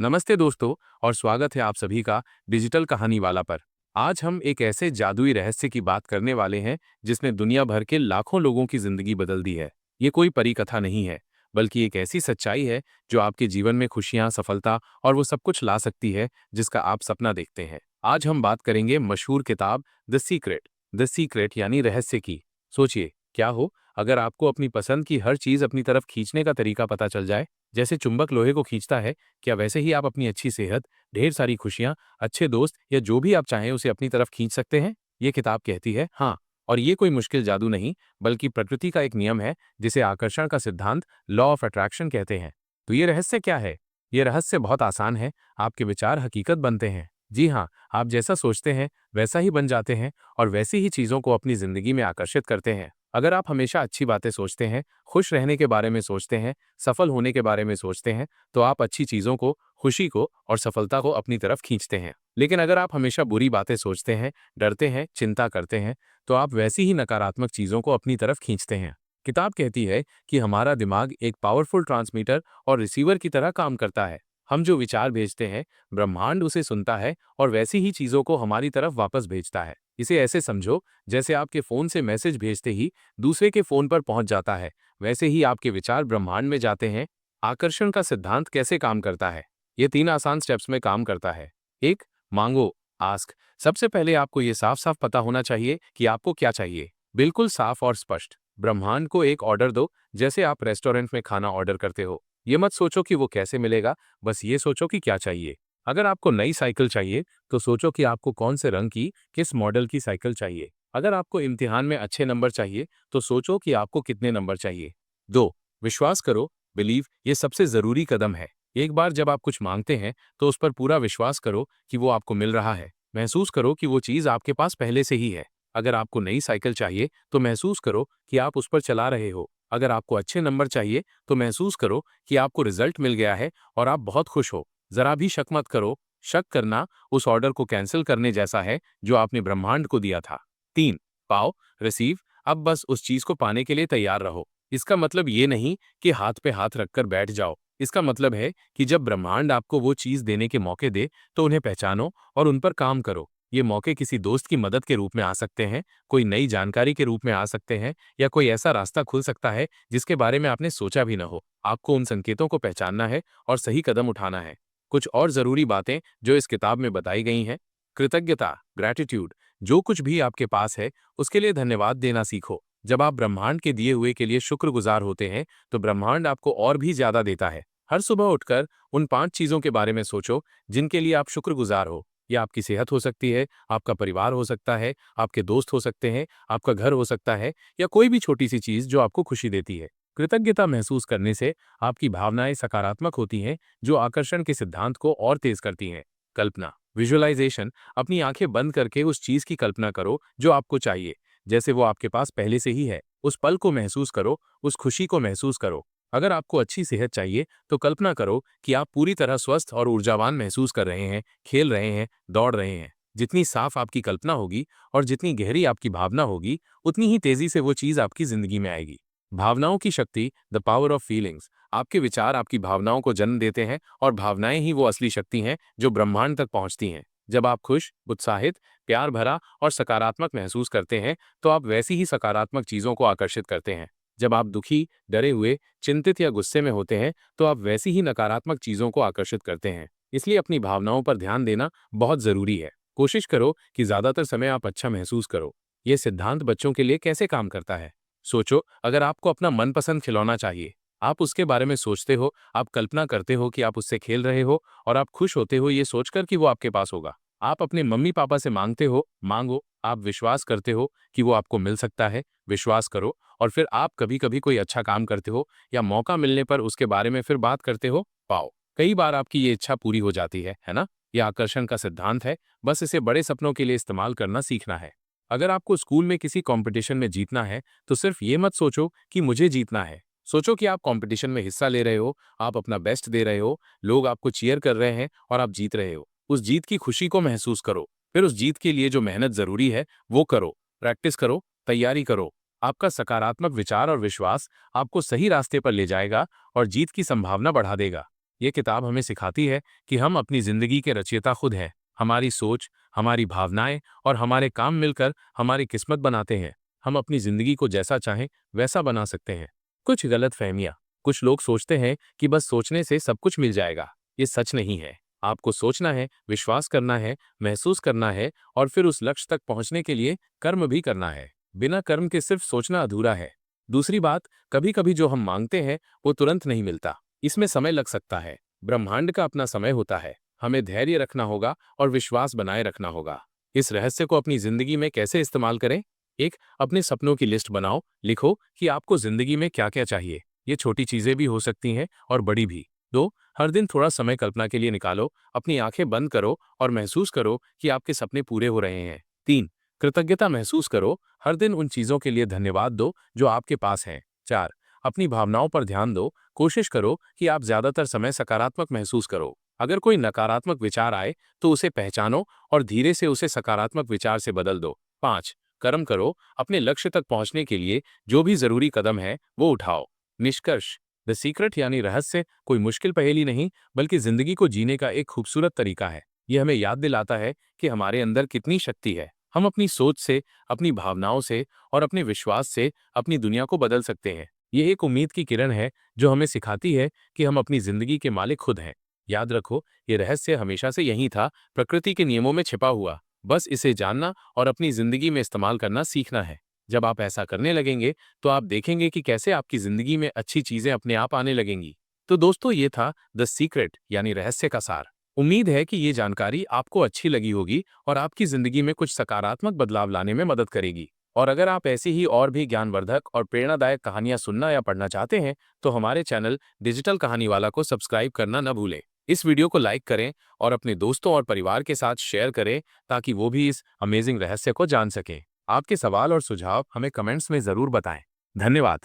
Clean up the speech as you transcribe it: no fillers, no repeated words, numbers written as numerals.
नमस्ते दोस्तों और स्वागत है आप सभी का डिजिटल कहानी वाला पर। आज हम एक ऐसे जादुई रहस्य की बात करने वाले हैं जिसने दुनिया भर के लाखों लोगों की जिंदगी बदल दी है। ये कोई परी कथा नहीं है, बल्कि एक ऐसी सच्चाई है जो आपके जीवन में खुशियां, सफलता और वो सब कुछ ला सकती है जिसका आप सपना देखते हैं। आज हम बात करेंगे मशहूर किताब द सीक्रेट यानी रहस्य की। सोचिए, क्या हो अगर आपको अपनी पसंद की हर चीज अपनी तरफ खींचने का तरीका पता चल जाए। जैसे चुंबक लोहे को खींचता है, क्या वैसे ही आप अपनी अच्छी सेहत, ढेर सारी खुशियां, अच्छे दोस्त या जो भी आप चाहें उसे अपनी तरफ खींच सकते हैं? ये किताब कहती है हाँ। और ये कोई मुश्किल जादू नहीं, बल्कि प्रकृति का एक नियम है जिसे आकर्षण का सिद्धांत, लॉ ऑफ अट्रैक्शन कहते हैं। तो ये रहस्य क्या है? ये रहस्य बहुत आसान है। आपके विचार हकीकत बनते हैं। जी हाँ, आप जैसा सोचते हैं वैसा ही बन जाते हैं और वैसी ही चीजों को अपनी जिंदगी में आकर्षित करते हैं। अगर आप हमेशा अच्छी बातें सोचते हैं, खुश रहने के बारे में सोचते हैं, सफल होने के बारे में सोचते हैं, तो आप अच्छी चीजों को, खुशी को और सफलता को अपनी तरफ खींचते हैं। लेकिन अगर आप हमेशा बुरी बातें सोचते हैं, डरते हैं, चिंता करते हैं, तो आप वैसी ही नकारात्मक चीजों को अपनी तरफ खींचते हैं। किताब कहती है कि हमारा दिमाग एक पावरफुल ट्रांसमीटर और रिसीवर की तरह काम करता है। हम जो विचार भेजते हैं, ब्रह्मांड उसे सुनता है और वैसी ही चीजों को हमारी तरफ वापस भेजता है। इसे ऐसे समझो, जैसे आपके फोन से मैसेज भेजते ही दूसरे के फोन पर पहुंच जाता है, वैसे ही आपके विचार ब्रह्मांड में जाते हैं। आकर्षण का सिद्धांत कैसे काम करता है? ये 3 आसान स्टेप्स में काम करता है। 1, मांगो, आस्क। सबसे पहले आपको ये साफ-साफ पता होना चाहिए कि आपको क्या चाहिए। बिल्कुल साफ और स्पष्ट। ब्रह्मांड को एक ऑर्डर दो, जैसे आप रेस्टोरेंट में खाना ऑर्डर करते हो। ये मत सोचो कि वो कैसे मिलेगा, बस ये सोचो कि क्या चाहिए। अगर आपको नई साइकिल चाहिए, तो सोचो कि आपको कौन से रंग की, किस मॉडल की साइकिल चाहिए। अगर आपको इम्तिहान में अच्छे नंबर चाहिए, तो सोचो कि आपको कितने नंबर चाहिए। 2, विश्वास करो, बिलीव। ये सबसे जरूरी कदम है। एक बार जब आप कुछ मांगते हैं, तो उस पर पूरा विश्वास करो कि वो आपको मिल रहा है। महसूस करो कि वो चीज आपके पास पहले से ही है। अगर आपको नई साइकिल चाहिए, तो महसूस करो कि आप उस पर चला रहे हो। अगर आपको अच्छे नंबर चाहिए, तो महसूस करो कि आपको रिजल्ट मिल गया है और आप बहुत खुश हो। जरा भी शक मत करो। शक करना उस ऑर्डर को कैंसिल करने जैसा है जो आपने ब्रह्मांड को दिया था। 3, पाओ, रिसीव। अब बस उस चीज को पाने के लिए तैयार रहो। इसका मतलब ये नहीं कि हाथ पे हाथ रखकर बैठ जाओ। इसका मतलब है कि जब ब्रह्मांड आपको वो चीज देने के मौके दे, तो उन्हें पहचानो और उन पर काम करो। ये मौके किसी दोस्त की मदद के रूप में आ सकते हैं, कोई नई जानकारी के रूप में आ सकते हैं, या कोई ऐसा रास्ता खुल सकता है जिसके बारे में आपने सोचा भी न हो। आपको उन संकेतों को पहचानना है और सही कदम उठाना है। कुछ और जरूरी बातें जो इस किताब में बताई गई हैं। कृतज्ञता, ग्रैटिट्यूड। जो कुछ भी आपके पास है, उसके लिए धन्यवाद देना सीखो। जब आप ब्रह्मांड के दिए हुए के लिए शुक्रगुजार होते हैं, तो ब्रह्मांड आपको और भी ज्यादा देता है। हर सुबह उठकर उन 5 चीजों के बारे में सोचो जिनके लिए आप शुक्रगुजार हो। ये आपकी सेहत हो सकती है, आपका परिवार हो सकता है, आपके दोस्त हो सकते हैं, आपका घर हो सकता है, या कोई भी छोटी सी चीज जो आपको खुशी देती है। कृतज्ञता महसूस करने से आपकी भावनाएं सकारात्मक होती हैं, जो आकर्षण के सिद्धांत को और तेज करती हैं। कल्पना, विजुअलाइजेशन। अपनी आंखें बंद करके उस चीज की कल्पना करो जो आपको चाहिए, जैसे वो आपके पास पहले से ही है। उस पल को महसूस करो, उस खुशी को महसूस करो। अगर आपको अच्छी सेहत चाहिए, तो कल्पना करो कि आप पूरी तरह स्वस्थ और ऊर्जावान महसूस कर रहे हैं, खेल रहे हैं, दौड़ रहे हैं। जितनी साफ आपकी कल्पना होगी और जितनी गहरी आपकी भावना होगी, उतनी ही तेजी से वो चीज आपकी जिंदगी में आएगी। भावनाओं की शक्ति, द पावर ऑफ फीलिंग्स। आपके विचार आपकी भावनाओं को जन्म देते हैं और भावनाएं ही वो असली शक्ति हैं जो ब्रह्मांड तक पहुंचती हैं। जब आप खुश, उत्साहित, प्यार भरा और सकारात्मक महसूस करते हैं, तो आप वैसी ही सकारात्मक चीजों को आकर्षित करते हैं। जब आप दुखी, डरे हुए, चिंतित या गुस्से में होते हैं, तो आप वैसी ही नकारात्मक चीजों को आकर्षित करते हैं। इसलिए अपनी भावनाओं पर ध्यान देना बहुत जरूरी है। कोशिश करो कि ज्यादातर समय आप अच्छा महसूस करो। यह सिद्धांत बच्चों के लिए कैसे काम करता है? सोचो, अगर आपको अपना मनपसंद खिलौना चाहिए, आप उसके बारे में सोचते हो, आप कल्पना करते हो कि आप उससे खेल रहे हो और आप खुश होते हो ये सोचकर कि वो आपके पास होगा। आप अपने मम्मी पापा से मांगते हो, मांगो। आप विश्वास करते हो कि वो आपको मिल सकता है, विश्वास करो। और फिर आप कभी कभी कोई अच्छा काम करते हो या मौका मिलने पर उसके बारे में फिर बात करते हो, पाओ। कई बार आपकी ये इच्छा पूरी हो जाती है ना? यह आकर्षण का सिद्धांत है, बस इसे बड़े सपनों के लिए इस्तेमाल करना सीखना है। अगर आपको स्कूल में किसी कंपटीशन में जीतना है, तो सिर्फ ये मत सोचो कि मुझे जीतना है। सोचो कि आप कंपटीशन में हिस्सा ले रहे हो, आप अपना बेस्ट दे रहे हो, लोग आपको चीयर कर रहे हैं और आप जीत रहे हो। उस जीत की खुशी को महसूस करो। फिर उस जीत के लिए जो मेहनत जरूरी है, वो करो। प्रैक्टिस करो, तैयारी करो। आपका सकारात्मक विचार और विश्वास आपको सही रास्ते पर ले जाएगा और जीत की संभावना बढ़ा देगा। ये किताब हमें सिखाती है कि हम अपनी जिंदगी के रचयिता खुद हैं। हमारी सोच, हमारी भावनाएं और हमारे काम मिलकर हमारी किस्मत बनाते हैं। हम अपनी जिंदगी को जैसा चाहें वैसा बना सकते हैं। कुछ गलत फहमियां। कुछ लोग सोचते हैं कि बस सोचने से सब कुछ मिल जाएगा। ये सच नहीं है। आपको सोचना है, विश्वास करना है, महसूस करना है और फिर उस लक्ष्य तक पहुंचने के लिए कर्म भी करना है। बिना कर्म के सिर्फ सोचना अधूरा है। दूसरी बात, कभी कभी जो हम मांगते हैं वो तुरंत नहीं मिलता। इसमें समय लग सकता है। ब्रह्मांड का अपना समय होता है। हमें धैर्य रखना होगा और विश्वास बनाए रखना होगा। इस रहस्य को अपनी जिंदगी में कैसे इस्तेमाल करें? एक, अपने सपनों की लिस्ट बनाओ। लिखो कि आपको जिंदगी में क्या क्या चाहिए। ये छोटी चीजें भी हो सकती हैं और बड़ी भी। दो, हर दिन थोड़ा समय कल्पना के लिए निकालो। अपनी आंखें बंद करो और महसूस करो कि आपके सपने पूरे हो रहे हैं। तीन, कृतज्ञता महसूस करो। हर दिन उन चीजों के लिए धन्यवाद दो जो आपके पास हैं। चार, अपनी भावनाओं पर ध्यान दो। कोशिश करो कि आप ज्यादातर समय सकारात्मक महसूस करो। अगर कोई नकारात्मक विचार आए तो उसे पहचानो और धीरे से उसे सकारात्मक विचार से बदल दो। पांच, कर्म करो। अपने लक्ष्य तक पहुंचने के लिए जो भी जरूरी कदम है वो उठाओ। निष्कर्ष, द सीक्रेट यानी रहस्य कोई मुश्किल पहेली नहीं, बल्कि जिंदगी को जीने का एक खूबसूरत तरीका है। यह हमें याद दिलाता है कि हमारे अंदर कितनी शक्ति है। हम अपनी सोच से, अपनी भावनाओं से और अपने विश्वास से अपनी दुनिया को बदल सकते हैं। ये एक उम्मीद की किरण है जो हमें सिखाती है कि हम अपनी जिंदगी के मालिक खुद हैं। याद रखो, ये रहस्य हमेशा से यही था, प्रकृति के नियमों में छिपा हुआ। बस इसे जानना और अपनी जिंदगी में इस्तेमाल करना सीखना है। जब आप ऐसा करने लगेंगे तो आप देखेंगे कि कैसे आपकी जिंदगी में अच्छी चीजें अपने आप आने लगेंगी। तो दोस्तों, ये था द सीक्रेट यानी रहस्य का सार। उम्मीद है कि ये जानकारी आपको अच्छी लगी होगी और आपकी जिंदगी में कुछ सकारात्मक बदलाव लाने में मदद करेगी। और अगर आप ऐसी ही और भी ज्ञानवर्धक और प्रेरणादायक कहानियां सुनना या पढ़ना चाहते हैं तो हमारे चैनल डिजिटल कहानी वाला को सब्सक्राइब करना न भूलें। इस वीडियो को लाइक करें और अपने दोस्तों और परिवार के साथ शेयर करें ताकि वो भी इस अमेजिंग रहस्य को जान सकें। आपके सवाल और सुझाव हमें कमेंट्स में जरूर बताएं। धन्यवाद।